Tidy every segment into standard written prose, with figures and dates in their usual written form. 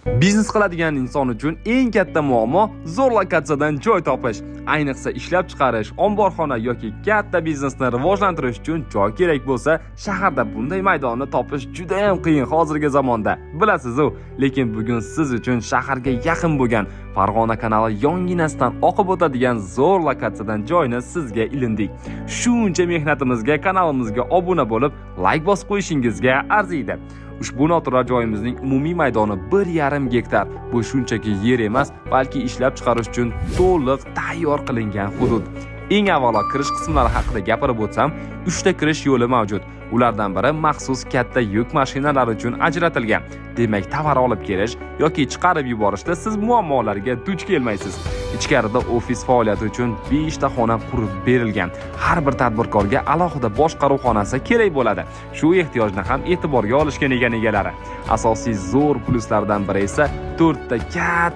Biznes qiladigan inson uchun eng katta muammo zo'r lokatsiyadan joy topish. Ayniqsa ishlab chiqarish, omborxona yoki katta biznesni rivojlantirish uchun joy kerak bo'lsa, shaharda bunday maydonni topish juda ham qiyin hozirgi zamonda. Bilasiz-ku, lekin bugun siz uchun shaharga yaqin bo'lgan Farg'ona kanali yonginasidan oqib o'tadigan zo'r lokatsiyadan joyni sizga ilindik. Shuncha mehnatimizga, kanalimizga obuna bo'lib, like bosib qo'yishingizga arziydi. Ushbu noturar joyimizning umumiy maydoni 1,5 gektar. Bu shunchaki yer emas, balki ishlab chiqarish uchun to'liq tayyor qilingan hudud. Eng avvalo kirish qismlari haqida gapirib o'tsam, 3 ta kirish yo'li mavjud. Ulardan biri maxsus katta yuk mashinalari uchun ajratilgan. Demak, tovar olib kelish yoki chiqarib yuborishda siz muammolarga duch kelmaysiz. Ichkarida ofis faoliyati uchun 5 ta xona qurib berilgan. Har bir tadbirkorga alohida boshqaruv xonasi kerak bo'ladi. Shu ehtiyojni ham e'tiborga olishgan egalari. Asosiy zo'r pluslardan biri esa 4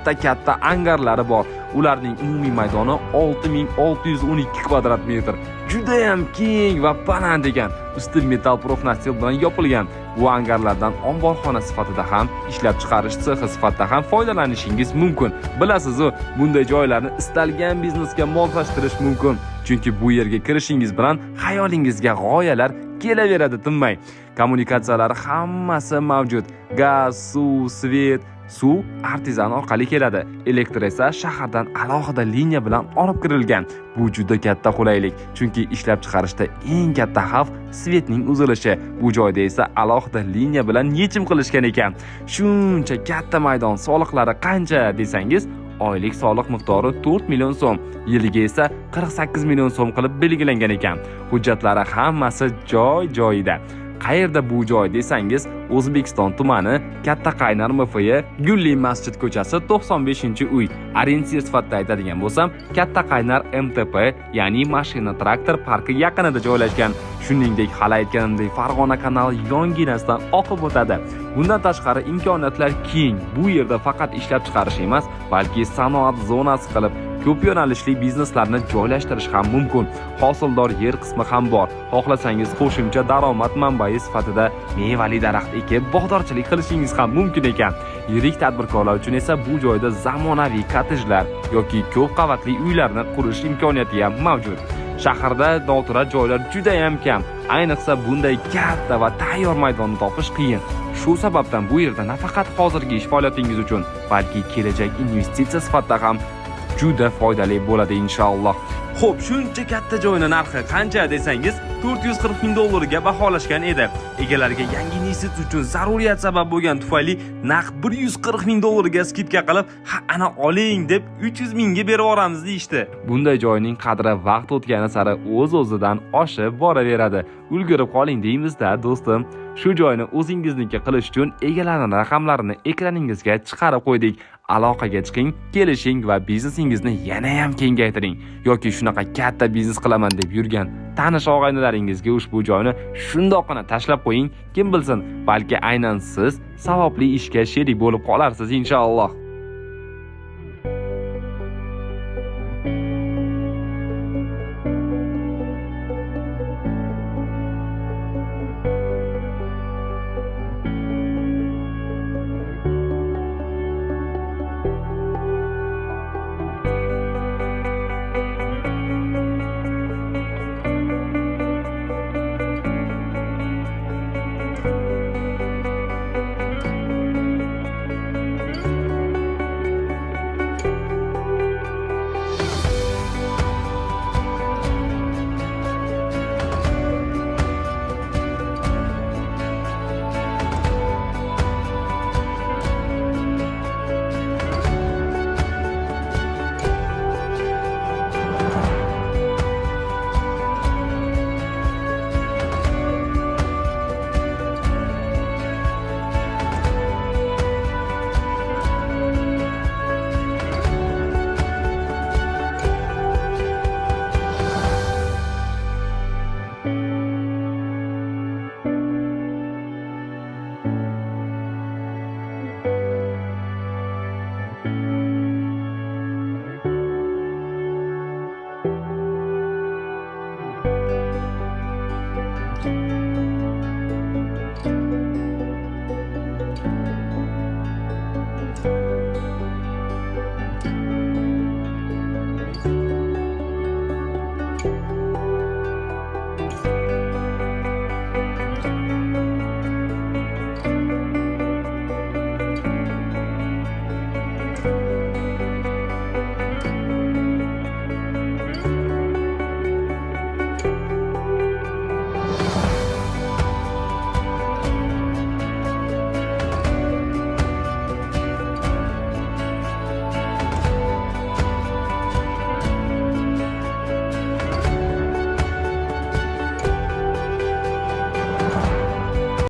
ta katta angarlari bor. Ularning umumiy maydoni 6612 kvadrat metr. Juda ham keng va baland ekan. Usti metal profnastil bilan yopilgan. Bu angarlardan omborxona sifatida ham, ishlab chiqarish sexi sifatida ham foydalanishingiz mumkin. Bilasiz-ku, bunday joylarni istalgan biznesga moslashtirish mumkin. Chunki bu yerga kirishingiz bilan xayolingizga g'oyalar kelaveradi tinmay. Kommunikatsiyalari hammasi mavjud. Gaz, suv, svet, suv artizan orqali keladi. Elektr esa shahardan alohida liniya bilan olib kirilgan. Bu juda katta qulaylik, chunki ishlab chiqarishda eng katta xavf svetning uzilishi. Bu joyda esa alohida liniya bilan yechim qilishgan ekan. Shuncha katta maydon soliqlari qancha desangiz, oylik soliq miqdori 4 million so'm, yiliga esa 48 million so'm qilib belgilangan ekan. Hujjatlari hammasi joyida. Qayerda bu joy desangiz, O'zbekiston tumani, Katta Qaynar MFY, Gulli masjid ko'chasi 95-uy. Orientir sifatida aytadigan bo'lsam, Katta Qaynar MTP, ya'ni mashina traktor parki yaqinida joylashgan. Shuningdek, hali aytganimdek, Farg'ona kanali yonginasidan oqib o'tadi. Bundan tashqari imkoniyatlar keng. Bu yerda faqat ishlab chiqarish emas, balki sanoat zonasi qilib ko'p yo'nalishli bizneslarni joylashtirish ham mumkin. Hosildor yer qismi ham bor. Xohlasangiz qo'shimcha daromad manbai sifatida mevali daraxt ekib bog'dorchilik qilishingiz ham mumkin ekan. Yirik tadbirkorlar uchun esa bu joyda zamonaviy kottejlar yoki ko'p qavatli uylarni qurish imkoniyati ham mavjud. Shaharda noturar joylar juda ham kam. Ayniqsa bunday katta va tayyor maydonni topish qiyin. Shu sababdan bu yerda nafaqat hozirgi ish faoliyatingiz uchun, balki kelajak investitsiya sifatida ham juda foydali bo'ladi inshaalloh. Xo'p, shuncha katta joyning narxi qancha desangiz, 440 ming dollarga baholashgan edi. Egalariga yangi investitsiya uchun zaruriyat sabab bo'lgan tufayli naq 140 ming dollarga skidka qilib, ana oling deb 300 mingga berib yuboramiz deyshti. Bunday joyning qadri vaqt o'tgani sari o'z-o'zidan oshib boraveradi. Ulgurib qoling deymizda, do'stim. Shu joyni o'zingizniki qilish uchun egalarining raqamlarini ekraningizga chiqarib qo'ydik. Aloqaga chiqing, kelishing va biznesingizni yana ham kengaytiring. Yoki shunaqa katta biznes qilaman deb yurgan tanish og'aynilaringizga ushbu joyni shundoqqina tashlab qo'ying. Kim bilsin, balki aynan siz savobli ishga sherik bo'lib qolarsiz inshaalloh.